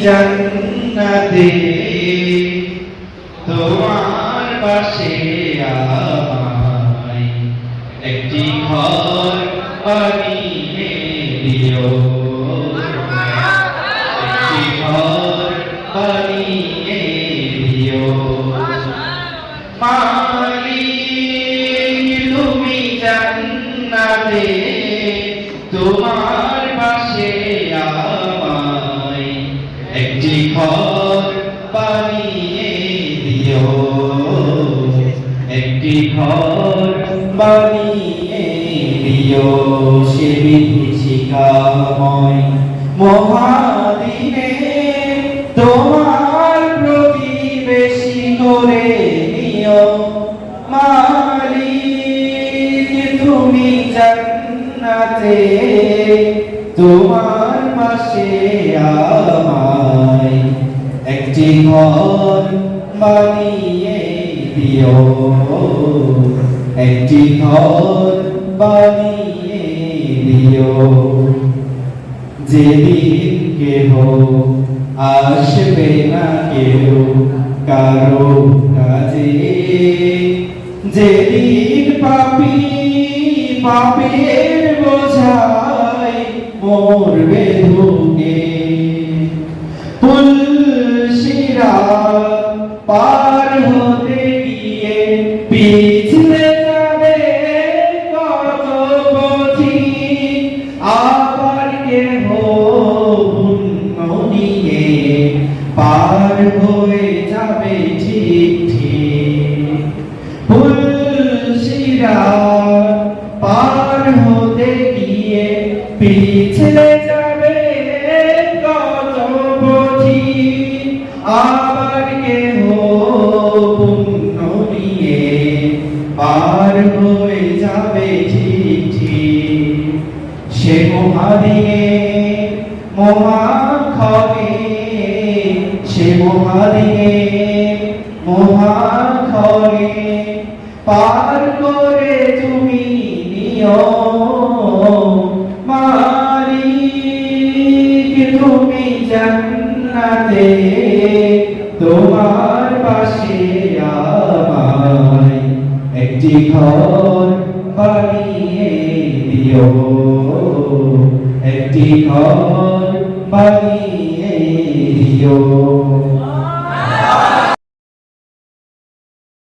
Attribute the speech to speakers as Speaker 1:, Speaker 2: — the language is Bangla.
Speaker 1: জান্নাতে তোমার পাশে আমায় একটি ঘর বানিয়ে দিও, একটি ঘর বানিয়ে দিও। মালিক তুমি জান্নাতে তোমার পাশে আমায় একটি ঘর বানিয়ে দিও, একটি ঘর বানিয়ে দিও। সে বিভীষিকাময় মহাদিনে তোমার প্রতিবেশী করে নিও। মালিক তুমি জান্নাতে তোমার পাশে আমায় একটি ঘর বানিয়ে দিও, একটি ঘর বানিয়ে দিও। যেদিন কেহ আসবে না কেউ কারো কাজে, যেদিন পাপী পাপের বোঝায় মরবে ধুকে, পুলসিরাত পার হতে গিয়ে পিছলে যাবে কত পথিক, আবার কেহ পুণ্য নিয়ে পার হয়ে যাবে ঠিক ঠিক। পুলসিরাত পার হতে গিয়ে পিছলে যাবে কত পথিক, আবার কেহ পুণ্য নিয়ে পার হয়ে যাবে ঠিক ঠিক। সে মহাদিনে মহাক্ষণে, সে মহাদিনে মহাক্ষণে পার করে তুমি নিও। মালিক তুমি জান্নাতে তোমার পাশে আমায় একটি ঘর বানিয়ে দিও, একটি ঘর বানিয়ে দিও।